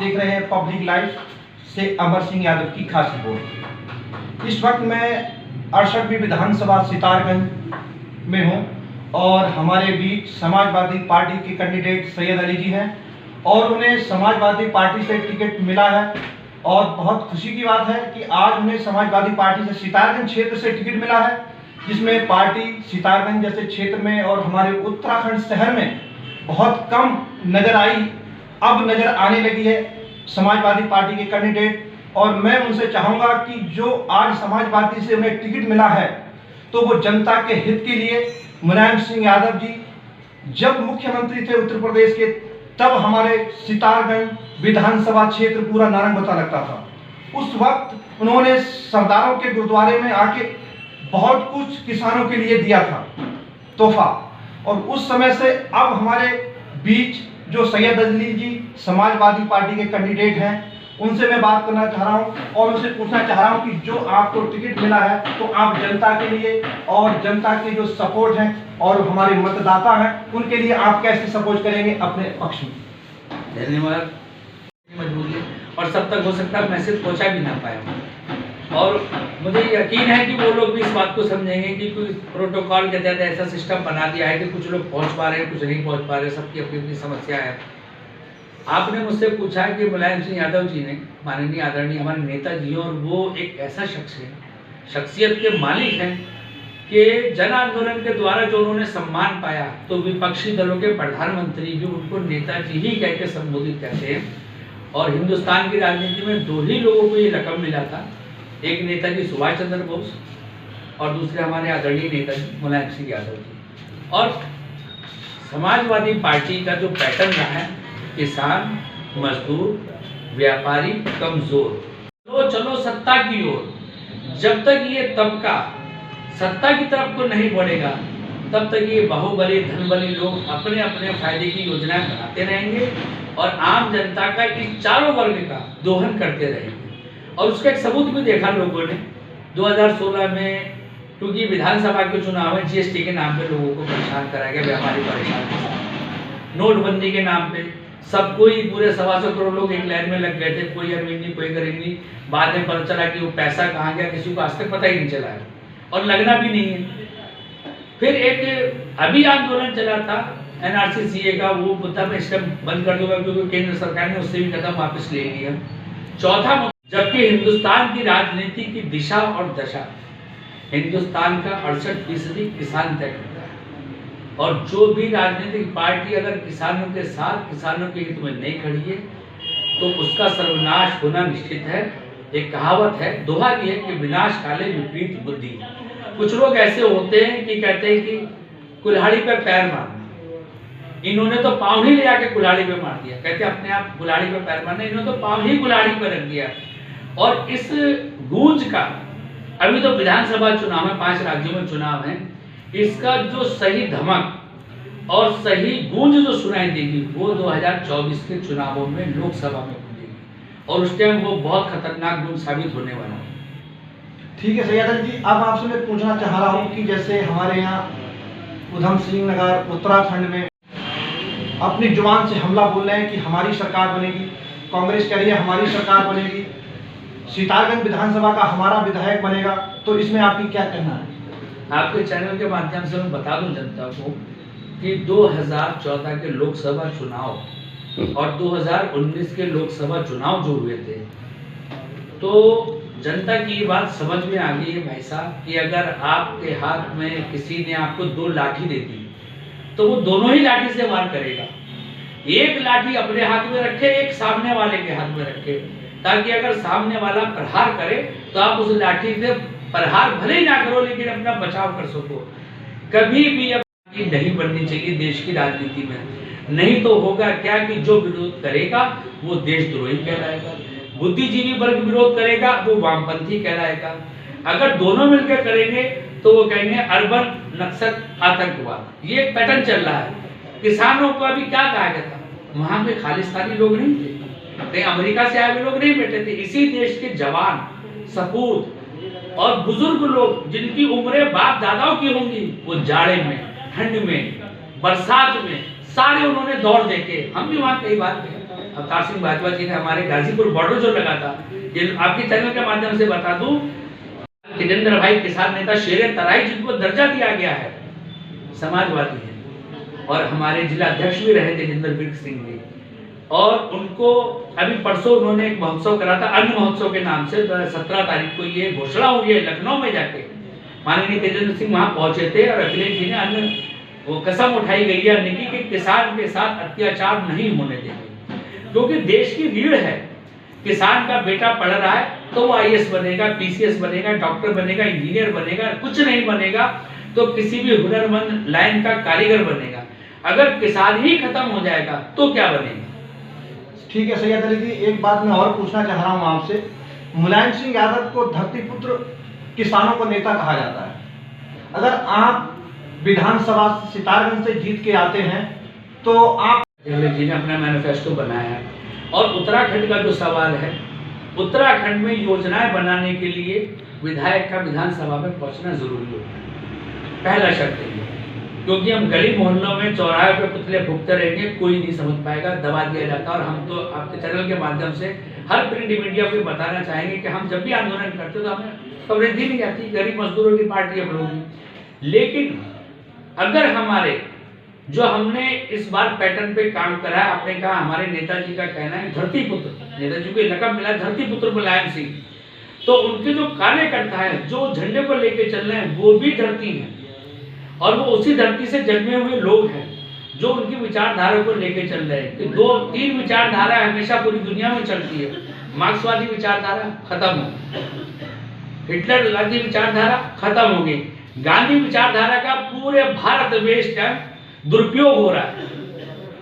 देख रहे हैं पब्लिक लाइफ से अमर सिंह यादव की खास रिपोर्ट। इस वक्त मैं 68वीं विधानसभा सितारगंज में हूं और हमारे बीच समाजवादी पार्टी के कैंडिडेट सैयद अली जी हैं और उन्हें समाजवादी पार्टी से टिकट मिला है और बहुत खुशी की बात है कि आज उन्हें समाजवादी पार्टी से सितारगंज क्षेत्र से टिकट मिला है, जिसमें पार्टी सितारगंज जैसे क्षेत्र में और हमारे उत्तराखंड शहर में बहुत कम नजर आई, अब नजर आने लगी है समाजवादी पार्टी के कैंडिडेट। और मैं उनसे चाहूंगा कि जो आज समाजवादी से उन्हें टिकट मिला है तो वो जनता के हित के लिए, मुलायम सिंह यादव जी जब मुख्यमंत्री थे उत्तर प्रदेश के तब हमारे सितारगंज विधानसभा क्षेत्र पूरा नारंगबता लगता था। उस वक्त उन्होंने सरदारों के गुरुद्वारे में आके बहुत कुछ किसानों के लिए दिया था तोहफा, और उस समय से अब हमारे बीच जो सैयद अली जी समाजवादी पार्टी के कैंडिडेट हैं उनसे मैं बात करना चाह रहा हूं और उनसे पूछना चाह रहा हूं कि जो आपको टिकट मिला है तो आप जनता के लिए और जनता के जो सपोर्ट है और हमारे मतदाता हैं उनके लिए आप कैसे सपोर्ट करेंगे अपने पक्ष में? धन्यवाद। मजबूरी और सब तक हो सकता है मैसेज पहुंचा भी ना पाया, और मुझे यकीन है कि वो लोग भी इस बात को समझेंगे कि कोई प्रोटोकॉल के तहत ऐसा सिस्टम बना दिया है कि कुछ लोग पहुंच पा रहे हैं, कुछ नहीं पहुंच पा रहे, सबकी अपनी अपनी समस्या है। आपने मुझसे पूछा कि मुलायम सिंह यादव जी ने, माननीय आदरणीय हमारे नेता जी, और वो एक ऐसा शख्स है, शख्सियत के मालिक हैं कि जन आंदोलन के द्वारा जो उन्होंने सम्मान पाया तो विपक्षी दलों के प्रधानमंत्री भी उनको नेताजी ही कह के संबोधित करते हैं। और हिंदुस्तान की राजनीति में दो ही लोगों को ये लक़ब मिला था, एक नेताजी सुभाष चंद्र बोस और दूसरे हमारे आदरणीय नेताजी मुलायम सिंह यादव जी। और समाजवादी पार्टी का जो पैटर्न रहा है, किसान, मजदूर, व्यापारी, कमजोर, तो चलो सत्ता की ओर, जब तक ये तबका सत्ता की तरफ को नहीं बढ़ेगा तब तक ये बाहुबली धनबली लोग अपने अपने फायदे की योजनाएं बनाते रहेंगे और आम जनता का इस चारों वर्ग का दोहन करते रहेंगे। और उसका एक सबूत भी देखा लोगों ने 2016 में, क्योंकि विधानसभा के चुनाव में जीएसटी के नाम पे लोगों को परेशान कराया गया, व्यापारी परेशान थे, नोटबंदी के नाम पे सब कोई पूरे 125 करोड़ लोग एक लाइन में लग गए थे, कोई अमीर नहीं कोई गरीब नहीं। बाद में पता चला कि वो पैसा कहाँ गया किसी को आज तक पता ही नहीं चला है और लगना भी नहीं है। फिर एक अभी आंदोलन चला था एनआरसी सीए का, वो मुद्दा मैं इसका बंद कर दूंगा क्योंकि केंद्र सरकार ने उससे भी कदम वापस ले लिया। चौथा, जबकि हिंदुस्तान की राजनीति की दिशा और दशा हिंदुस्तान का 68% किसान तय करता है, और जो भी राजनीतिक पार्टी अगर किसानों के साथ किसानों के हित में नहीं खड़ी है तो उसका सर्वनाश होना निश्चित है। एक कहावत है, दोहा भी है कि विनाश काले विपरीत बुद्धि। कुछ लोग ऐसे होते हैं कि कहते हैं कि कुल्हाड़ी पे पैर मारना, इन्होंने तो पाँव ही ले आके कुल्हाड़ी पे मार दिया, कहते अपने आप कुल्हाड़ी पे पैर मारना, इन्होंने तो पाँव ही कुल्हाड़ी पे रख दिया। और इस गूंज का, अभी तो विधानसभा चुनाव है, 5 राज्यों में चुनाव है, इसका जो सही धमक और सही गूंज जो सुनाई देगी वो 2024 के चुनावों में लोकसभा में खुलेगी, और उस टाइम वो बहुत खतरनाक गूंज साबित होने वाला है। ठीक है सैयद अली जी, अब आपसे मैं पूछना चाह रहा हूँ कि जैसे हमारे यहाँ उधम सिंह नगर उत्तराखंड में अपनी जुबान से हमला बोल रहे हैं कि हमारी सरकार बनेगी, कांग्रेस कह रही है हमारी सरकार बनेगी, सितारगंज विधानसभा का हमारा विधायक बनेगा, तो इसमें आपकी क्या कहना है? आपके चैनल के माध्यम से मैं बता दूं जनता को कि 2014 के लोकसभा चुनाव और 2019 के लोकसभा चुनाव जो हुए थे, तो जनता की ये बात समझ में आ गई है भाई साहब कि अगर आपके हाथ में किसी ने आपको 2 लाठी दे दी तो वो दोनों ही लाठी से वार करेगा। एक लाठी अपने हाथ में रखे, एक सामने वाले के हाथ में रखे, ताकि अगर सामने वाला प्रहार करे तो आप उस लाठी से प्रहार भले ही ना करो लेकिन अपना बचाव कर सको। कभी भी अपनी नहीं बननी चाहिए देश की राजनीति में, नहीं तो होगा क्या कि जो विरोध करेगा वो देशद्रोही कहलाएगा, बुद्धिजीवी वर्ग विरोध करेगा वो वामपंथी कहलाएगा, अगर दोनों मिलकर करेंगे तो वो कहेंगे अर्बन नक्सल आतंकवाद। ये एक पैटर्न चल रहा है। किसानों को अभी क्या कहा गया था, वहां पे खालिस्तानी लोग नहीं थे, कहीं अमेरिका से आए हुए लोग नहीं बैठे थे, इसी देश के जवान, सपूत और बुजुर्ग लोग जिनकी उम्रें बाप दादाओं की होंगी, वो जाड़े में, ठंड में, बरसात में सारे उन्होंने दौड़ देके, हम भी वहां कई बार गए, अवतार सिंह भाजपा जी ने हमारे गाजीपुर बॉर्डर जो लगा था, ये आपके चैनल के माध्यम से बता दूं, तेजेंद्र भाई किसान नेता शेर तराई जिनको दर्जा दिया गया है, समाजवादी है और हमारे जिला अध्यक्ष भी रहे तेजेंद्र सिंह जी। और उनको अभी परसों उन्होंने एक महोत्सव करा था, अन्न महोत्सव के नाम से। 17 तारीख को ये घोषणा हुई है लखनऊ में जाके, माननीय तेजेंद्र सिंह वहां पहुंचे थे और अखिलेश जी ने अन्न वो कसम उठाई गई है अन्न की कि किसान के साथ अत्याचार नहीं होने देंगे, क्योंकि देश की रीढ़ है। किसान का बेटा पढ़ रहा है तो वो IAS बनेगा, PCS बनेगा, डॉक्टर बनेगा, इंजीनियर बनेगा, कुछ नहीं बनेगा तो किसी भी हुनरमंद लाइन का कारीगर बनेगा। अगर किसान ही खत्म हो जाएगा तो क्या बनेगा? ठीक है सैयद अली जी, एक बात मैं और पूछना चाह रहा हूँ आपसे। मुलायम सिंह यादव को धरतीपुत्र किसानों को नेता कहा जाता है। अगर आप विधानसभा सितारगंज से जीत के आते हैं तो आप जी ने अपना मैनिफेस्टो बनाया है। और उत्तराखंड का जो सवाल है, उत्तराखंड में योजनाएं बनाने के लिए विधायक का विधानसभा में पहुंचना जरूरी होता है, पहला शर्त है। क्योंकि हम गली मोहल्लों में चौराहे पे पुतले फूकते रहेंगे, कोई नहीं समझ पाएगा, दबा दिया जाता है। और हम तो आपके चैनल के माध्यम से हर प्रिंट मीडिया को बताना चाहेंगे कि हम जब भी आंदोलन करते तो हमें कवरेज दी नहीं जाती, गरीब मजदूरों की पार्टी हम लोगों की। लेकिन अगर हमारे जो हमने इस बार पैटर्न पे काम करा है, आपने कहा हमारे नेताजी का कहना है धरती पुत्र, नेताजी को लक़ब मिला धरती पुत्र मुलायम सिंह, तो उनके जो कार्यकर्ता है, जो झंडे को लेके चल रहे हैं, वो भी धरती है और वो उसी धरती से जन्मे हुए लोग हैं जो उनकी विचारधारा को लेके चल रहे हैं। कि 2-3 विचारधारा हमेशा पूरी दुनिया में चलती है। मार्क्सवादी विचारधारा खत्म हो, हिटलरवादी विचारधारा खत्म हो गई, गांधी विचारधारा का पूरे भारत में इस टाइम दुरुपयोग हो रहा है।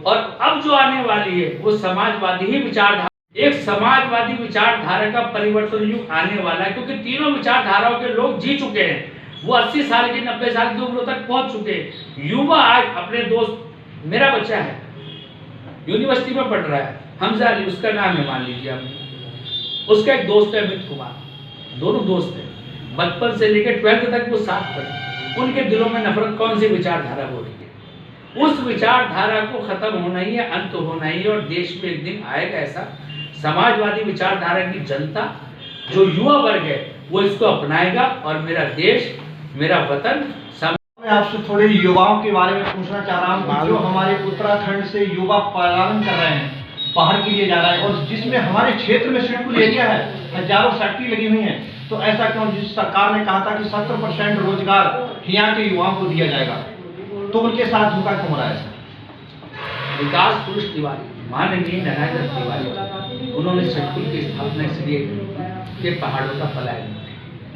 और अब जो आने वाली है वो समाजवादी ही विचारधारा, एक समाजवादी विचारधारा का परिवर्तन युग आने वाला है। क्योंकि तीनों विचारधाराओं के लोग जी चुके हैं, वो 80 साल की 90 साल की उम्र तक पहुंच चुके हैं। युवा आज अपने दोस्त, मेरा बच्चा है यूनिवर्सिटी में पढ़ रहा है, हमजा अली उसका नाम है, मान लीजिए आप, उसका एक दोस्त है अमित कुमार, दोनों दोस्त हैं, बचपन से लेकर 12th तक वो साथ पढ़े। उनके दिलों में नफरत कौन सी विचारधारा हो रही है? उस विचारधारा को खत्म होना ही है, अंत होना ही है। और देश में एक दिन आएगा ऐसा, समाजवादी विचारधारा की जनता, जो युवा वर्ग है, वो इसको अपनाएगा और मेरा देश, मेरा वतन। मैं आपसे थोड़े युवाओं के बारे में पूछना चाह रहा हूँ, जो हमारे उत्तराखंड से युवा पलायन कर रहे हैं, बाहर के लिए जा रहा है, और जिसमें हमारे क्षेत्र में शेड्यूल एरिया है, हजारों फैक्ट्री लगी हुई है, तो ऐसा क्यों? जिस सरकार ने कहा था कि 70% रोजगार यहाँ के युवाओं को दिया जाएगा, तो उनके साथ धोखा क्यों हो रहा है? विकास पुरुष तिवारी, माननीय नरेंद्र तिवारी, उन्होंने शेड्यूल की स्थापना इसलिए के पहाड़ों का पलायन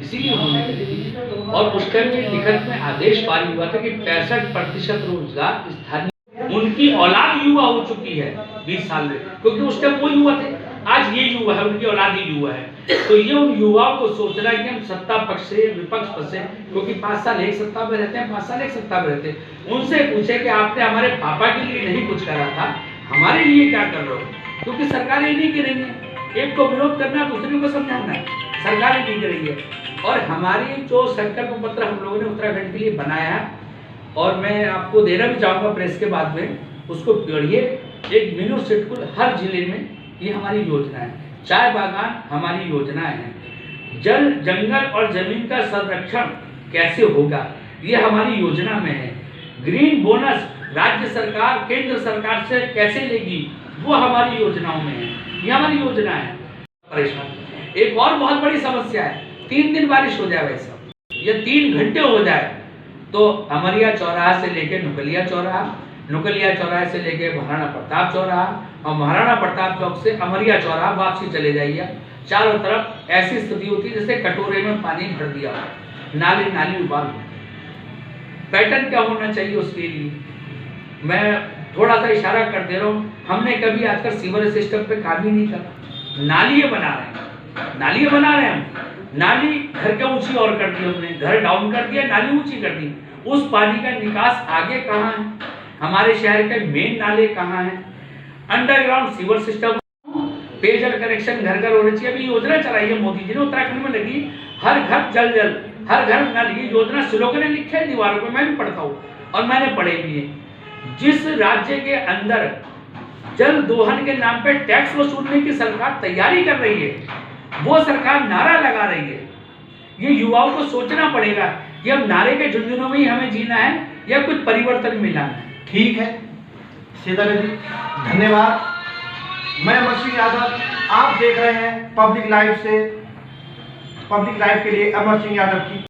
इसीलिए उन्होंने करी। और उस टाइम के लिखत में आदेश पारित हुआ था कि 65% रोजगार स्थानीय, उनकी औलाद युवा हो चुकी है 20 साल में, क्योंकि उस टाइम वो युवा थे, आज ये युवा है, उनकी औलाद ही युवा है। तो ये उन युवाओं को सोचना है कि हम सत्ता पक्ष से विपक्ष पक्ष से, क्योंकि 5 साल एक सत्ता में रहते हैं, 5 साल एक सत्ता में रहते हैं, उनसे पूछे कि आपने हमारे पापा के लिए नहीं कुछ करा था, हमारे लिए क्या कर रहे हो? क्योंकि सरकार ये नहीं करेंगे, एक को विरोध करना, दूसरे को समझाना है, सरकार ये नहीं करेंगे। और हमारी जो संकल्प पत्र हम लोगों ने उत्तराखंड के लिए बनाया है, और मैं आपको देना भी चाहूँगा प्रेस के बाद में, उसको पढ़िए। एक मिनू शेड्यूल हर जिले में, ये हमारी योजना है। चाय बागान हमारी योजनाएं हैं। जल, जंगल और जमीन का संरक्षण कैसे होगा, ये हमारी योजना में है। ग्रीन बोनस राज्य सरकार केंद्र सरकार से कैसे लेगी, वो हमारी योजनाओं में है, ये हमारी योजना है। परेशान एक और बहुत बड़ी समस्या है, 3 दिन बारिश हो जाए वैसा, या 3 घंटे हो जाए तो अमरिया चौराहा से लेके नुकलिया चौराहा, नुकलिया चौराहे से लेके महाराणा प्रताप चौराहा, और महाराणा प्रताप चौक से अमरिया चौराहा वापसी चले जाइए। चारों तरफ ऐसी स्थिति होती है जैसे कटोरे में पानी भर दिया हो, नाली नाली उबाल। पैटर्न क्या होना चाहिए उसके लिए मैं थोड़ा सा इशारा कर दे रहा हूँ। हमने कभी आजकल सीवर सिस्टम पे काम ही नहीं करा, नाली बना रहे हैं, नाली बना रहे हैं हम, नाली घर के ऊंची और कर दी हमने, घर डाउन कर दिया, नाली ऊंची कर दी। उस पानी का निकास आगे कहाँ है? हमारे शहर के मेन नाले कहाँ हैं? अंडरग्राउंड सीवर सिस्टम, पेयजल कनेक्शन घर घर होने चाहिए। अभी योजना चलाई है मोदी जी ने उत्तराखंड में लगी, हर घर जल जल, हर घर नल, ये योजना स्लोगन लिखे है दीवारों पे, मैं भी पढ़ता हूँ और मैंने पढ़े भी है। जिस राज्य के अंदर जल दोहन के नाम पे टैक्स वसूलने की सरकार तैयारी कर रही है, वो सरकार नारा लगा रही है। ये युवाओं को सोचना पड़ेगा कि अब नारे के झुंझुनों में ही हमें जीना है या कुछ परिवर्तन मिलाना है। ठीक है सीताराम जी, धन्यवाद। मैं अमर सिंह यादव, आप देख रहे हैं पब्लिक लाइव के लिए अमर सिंह यादव की